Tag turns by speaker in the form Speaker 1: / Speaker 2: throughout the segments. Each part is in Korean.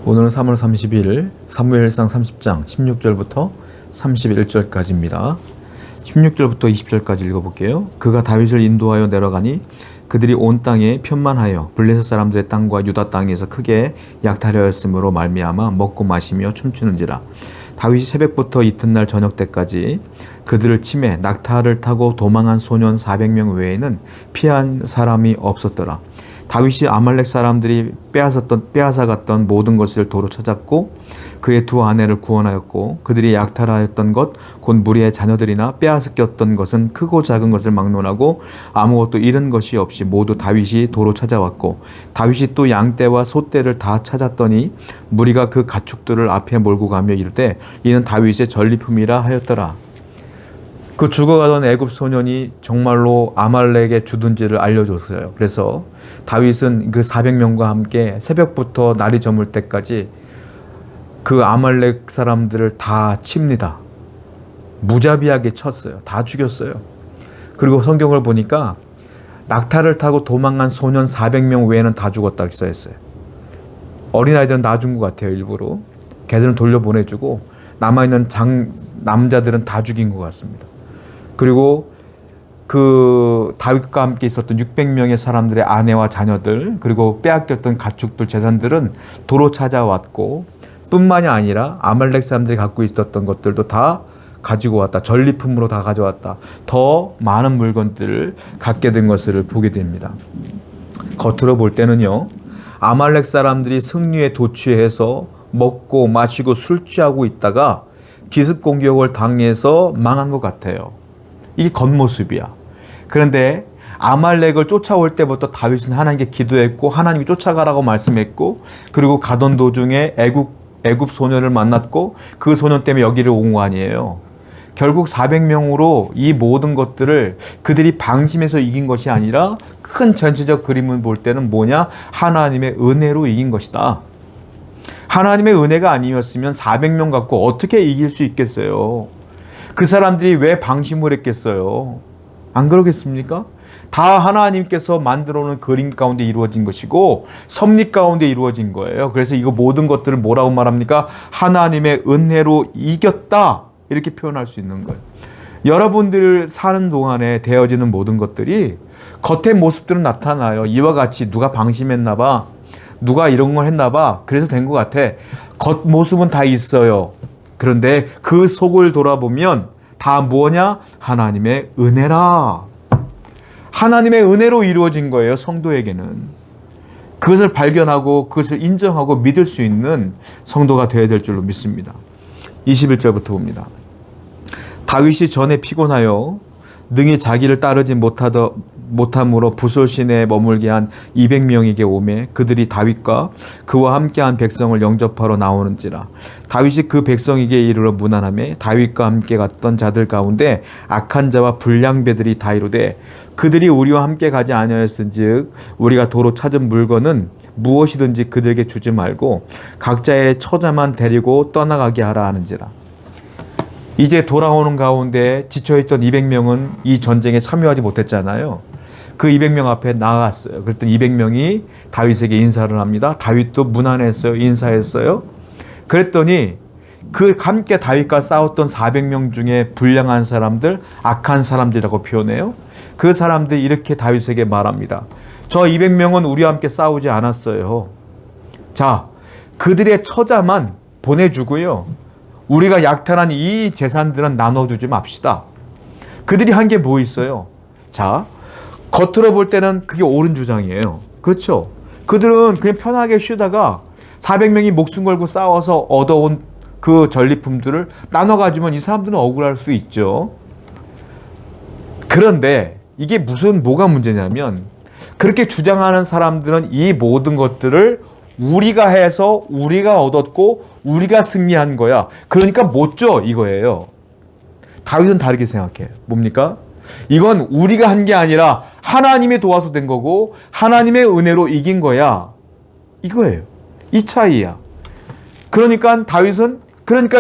Speaker 1: 오늘은 3월 30일 사무엘상 30장 16절부터 31절까지입니다. 16절부터 20절까지 읽어볼게요. 그가 다윗을 인도하여 내려가니 그들이 온 땅에 편만하여 블레셋 사람들의 땅과 유다 땅에서 크게 약탈하였으므로 말미암아 먹고 마시며 춤추는지라. 다윗이 새벽부터 이튿날 저녁 때까지 그들을 치매 낙타를 타고 도망한 소년 400명 외에는 피한 사람이 없었더라. 다윗이 아말렉 사람들이 빼앗아갔던 모든 것을 도로 찾았고 그의 두 아내를 구원하였고 그들이 약탈하였던 것 곧 무리의 자녀들이나 빼앗겼던 것은 크고 작은 것을 막론하고 아무것도 잃은 것이 없이 모두 다윗이 도로 찾아왔고 다윗이 또 양떼와 소떼를 다 찾았더니 무리가 그 가축들을 앞에 몰고 가며 이르되 이는 다윗의 전리품이라 하였더라. 그 죽어가던 애굽 소년이 정말로 아말렉의 주둔지를 알려줬어요. 그래서 다윗은 그 400명과 함께 새벽부터 날이 저물 때까지 그 아말렉 사람들을 다 칩니다. 무자비하게 쳤어요. 다 죽였어요. 그리고 성경을 보니까 낙타를 타고 도망간 소년 400명 외에는 다 죽었다고 써있어요. 어린아이들은 놔준 것 같아요. 일부러. 걔들은 돌려보내주고 남아있는 남자들은 다 죽인 것 같습니다. 그리고 그 다윗과 함께 있었던 600명의 사람들의 아내와 자녀들 그리고 빼앗겼던 가축들 재산들은 도로 찾아왔고 뿐만이 아니라 아말렉 사람들이 갖고 있었던 것들도 다 가지고 왔다. 전리품으로 다 가져왔다. 더 많은 물건들을 갖게 된 것을 보게 됩니다. 겉으로 볼 때는요. 아말렉 사람들이 승리에 도취해서 먹고 마시고 술 취하고 있다가 기습 공격을 당해서 망한 것 같아요. 이게 겉모습이야. 그런데 아말렉을 쫓아올 때부터 다윗은 하나님께 기도했고 하나님이 쫓아가라고 말씀했고 그리고 가던 도중에 애굽 소년을 만났고 그 소년 때문에 여기를 온 거 아니에요. 결국 400명으로 이 모든 것들을 그들이 방심해서 이긴 것이 아니라 큰 전체적 그림을 볼 때는 뭐냐? 하나님의 은혜로 이긴 것이다. 하나님의 은혜가 아니었으면 400명 갖고 어떻게 이길 수 있겠어요? 그 사람들이 왜 방심을 했겠어요? 안 그러겠습니까? 다 하나님께서 만들어 놓은 그림 가운데 이루어진 것이고 섭리 가운데 이루어진 거예요. 그래서 이거 모든 것들을 뭐라고 말합니까? 하나님의 은혜로 이겼다. 이렇게 표현할 수 있는 거예요. 여러분들 사는 동안에 되어지는 모든 것들이 겉의 모습들은 나타나요. 이와 같이 누가 방심했나 봐. 누가 이런 걸 했나 봐. 그래서 된 것 같아. 겉모습은 다 있어요. 그런데 그 속을 돌아보면 다 뭐냐? 하나님의 은혜라. 하나님의 은혜로 이루어진 거예요. 성도에게는. 그것을 발견하고 그것을 인정하고 믿을 수 있는 성도가 되어야 될 줄로 믿습니다. 21절부터 봅니다. 다윗이 전에 피곤하여 능히 자기를 따르지 못함으로 부솔 시내에 머물게 한 200명에게 오매 그들이 다윗과 그와 함께한 백성을 영접하러 나오는지라. 다윗이 그 백성에게 이르러 문안하매 다윗과 함께 갔던 자들 가운데 악한 자와 불량배들이 다 이르되 그들이 우리와 함께 가지 아니하였은즉 우리가 도로 찾은 물건은 무엇이든지 그들에게 주지 말고 각자의 처자만 데리고 떠나가게 하라 하는지라. 이제 돌아오는 가운데 지쳐있던 200명은 이 전쟁에 참여하지 못했잖아요. 그 200명 앞에 나갔어요. 그랬더니 200명이 다윗에게 인사를 합니다. 다윗도 문안했어요. 인사했어요. 그랬더니 그 함께 다윗과 싸웠던 400명 중에 불량한 사람들, 악한 사람들이라고 표현해요. 그 사람들이 이렇게 다윗에게 말합니다. 저 200명은 우리와 함께 싸우지 않았어요. 자, 그들의 처자만 보내주고요. 우리가 약탈한 이 재산들은 나눠주지 맙시다. 그들이 한 게 뭐 있어요? 자, 겉으로 볼 때는 그게 옳은 주장이에요. 그렇죠? 그들은 그냥 편하게 쉬다가 400명이 목숨 걸고 싸워서 얻어온 그 전리품들을 나눠 가지면 이 사람들은 억울할 수 있죠. 그런데 이게 뭐가 문제냐면 그렇게 주장하는 사람들은 이 모든 것들을 우리가 해서 우리가 얻었고 우리가 승리한 거야. 그러니까 못 줘 이거예요. 다윗은 다르게 생각해요. 뭡니까? 이건 우리가 한 게 아니라 하나님이 도와서 된 거고 하나님의 은혜로 이긴 거야. 이거예요. 이 차이야. 그러니까 다윗은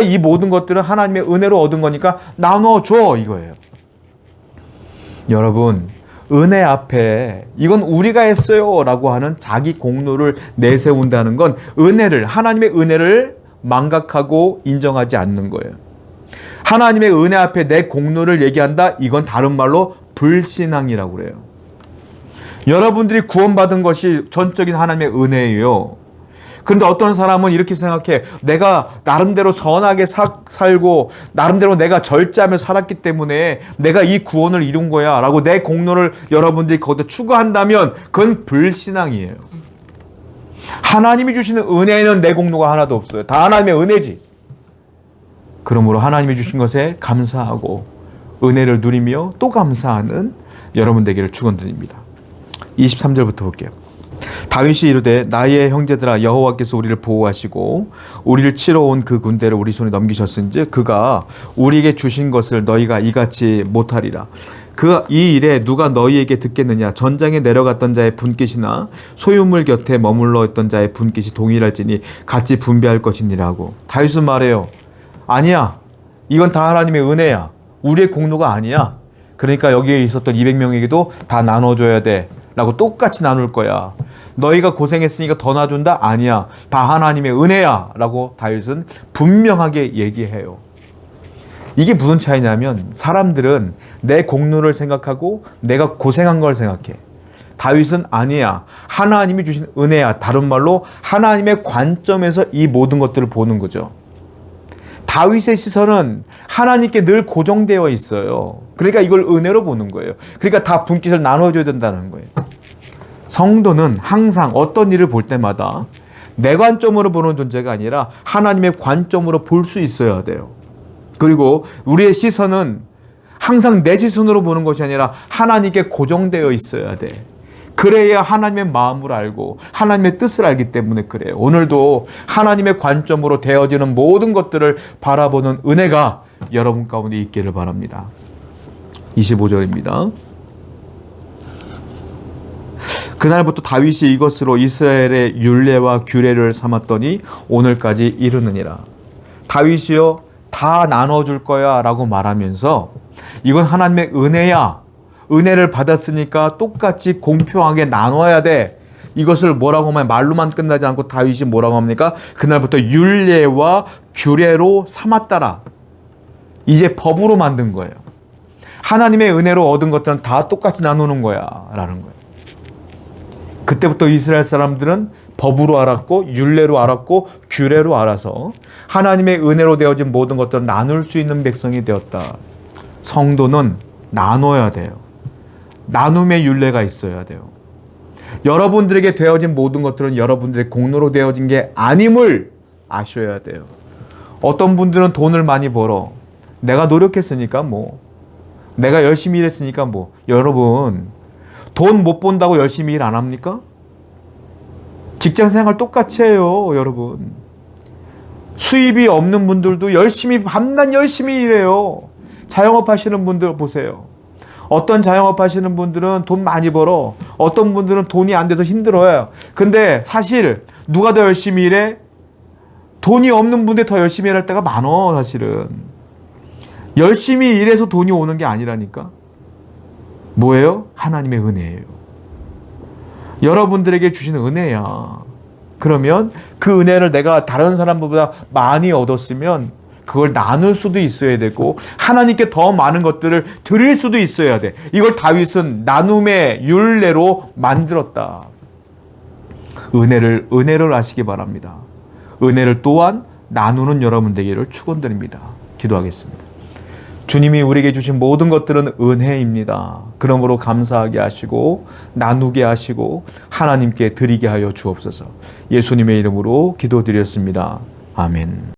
Speaker 1: 이 모든 것들은 하나님의 은혜로 얻은 거니까 나눠줘 이거예요. 여러분, 은혜 앞에 이건 우리가 했어요 라고 하는 자기 공로를 내세운다는 건 하나님의 은혜를 망각하고 인정하지 않는 거예요. 하나님의 은혜 앞에 내 공로를 얘기한다? 이건 다른 말로 불신앙이라고 그래요. 여러분들이 구원받은 것이 전적인 하나님의 은혜예요. 그런데 어떤 사람은 이렇게 생각해. 내가 나름대로 선하게 살고 나름대로 내가 절제하며 살았기 때문에 내가 이 구원을 이룬 거야 라고 내 공로를 여러분들이 거기다 추구한다면 그건 불신앙이에요. 하나님이 주시는 은혜에는 내 공로가 하나도 없어요. 다 하나님의 은혜지. 그러므로 하나님이 주신 것에 감사하고 은혜를 누리며 또 감사하는 여러분 되기를 축원드립니다. 23절부터 볼게요. 다윗이 이르되 나의 형제들아 여호와께서 우리를 보호하시고 우리를 치러 온 그 군대를 우리 손에 넘기셨은즉 그가 우리에게 주신 것을 너희가 이같이 못하리라. 이 일에 누가 너희에게 듣겠느냐. 전장에 내려갔던 자의 분깃이나 소유물 곁에 머물러 있던 자의 분깃이 동일할지니 같이 분배할 것이니라고. 다윗은 말해요. 아니야. 이건 다 하나님의 은혜야. 우리의 공로가 아니야. 그러니까 여기에 있었던 200명에게도 다 나눠줘야 돼 라고 똑같이 나눌 거야. 너희가 고생했으니까 더 놔준다? 아니야. 다 하나님의 은혜야 라고 다윗은 분명하게 얘기해요. 이게 무슨 차이냐면 사람들은 내 공로를 생각하고 내가 고생한 걸 생각해. 다윗은 아니야. 하나님이 주신 은혜야. 다른 말로 하나님의 관점에서 이 모든 것들을 보는 거죠. 다윗의 시선은 하나님께 늘 고정되어 있어요. 그러니까 이걸 은혜로 보는 거예요. 그러니까 다 분깃을 나눠줘야 된다는 거예요. 성도는 항상 어떤 일을 볼 때마다 내 관점으로 보는 존재가 아니라 하나님의 관점으로 볼 수 있어야 돼요. 그리고 우리의 시선은 항상 내 시선으로 보는 것이 아니라 하나님께 고정되어 있어야 돼. 그래야 하나님의 마음을 알고 하나님의 뜻을 알기 때문에 그래요. 오늘도 하나님의 관점으로 되어지는 모든 것들을 바라보는 은혜가 여러분 가운데 있기를 바랍니다. 25절입니다. 그날부터 다윗이 이것으로 이스라엘의 율례와 규례를 삼았더니 오늘까지 이르느니라. 다윗이요 다 나눠줄 거야 라고 말하면서 이건 하나님의 은혜야. 은혜를 받았으니까 똑같이 공평하게 나눠야 돼. 이것을 뭐라고 하면 말로만 끝나지 않고 다윗이 뭐라고 합니까? 그날부터 율례와 규례로 삼았다라. 이제 법으로 만든 거예요. 하나님의 은혜로 얻은 것들은 다 똑같이 나누는 거야 라는 거예요. 그때부터 이스라엘 사람들은 법으로 알았고 율례로 알았고 규례로 알아서 하나님의 은혜로 되어진 모든 것들을 나눌 수 있는 백성이 되었다. 성도는 나눠야 돼요. 나눔의 율례가 있어야 돼요. 여러분들에게 되어진 모든 것들은 여러분들의 공로로 되어진 게 아님을 아셔야 돼요. 어떤 분들은 돈을 많이 벌어. 내가 노력했으니까 내가 열심히 일했으니까 여러분 돈 못 번다고 열심히 일 안 합니까? 직장생활 똑같이 해요, 여러분. 수입이 없는 분들도 밤낮 열심히 일해요. 자영업 하시는 분들 보세요. 어떤 자영업 하시는 분들은 돈 많이 벌어. 어떤 분들은 돈이 안 돼서 힘들어요. 근데 사실 누가 더 열심히 일해? 돈이 없는 분들이 더 열심히 일할 때가 많어, 사실은. 열심히 일해서 돈이 오는 게 아니라니까. 뭐예요? 하나님의 은혜예요. 여러분들에게 주시는 은혜야. 그러면 그 은혜를 내가 다른 사람보다 많이 얻었으면 그걸 나눌 수도 있어야 되고 하나님께 더 많은 것들을 드릴 수도 있어야 돼. 이걸 다윗은 나눔의 율례로 만들었다. 은혜를 아시기 바랍니다. 은혜를 또한 나누는 여러분 되기를 축원드립니다. 기도하겠습니다. 주님이 우리에게 주신 모든 것들은 은혜입니다. 그러므로 감사하게 하시고 나누게 하시고 하나님께 드리게 하여 주옵소서. 예수님의 이름으로 기도드렸습니다. 아멘.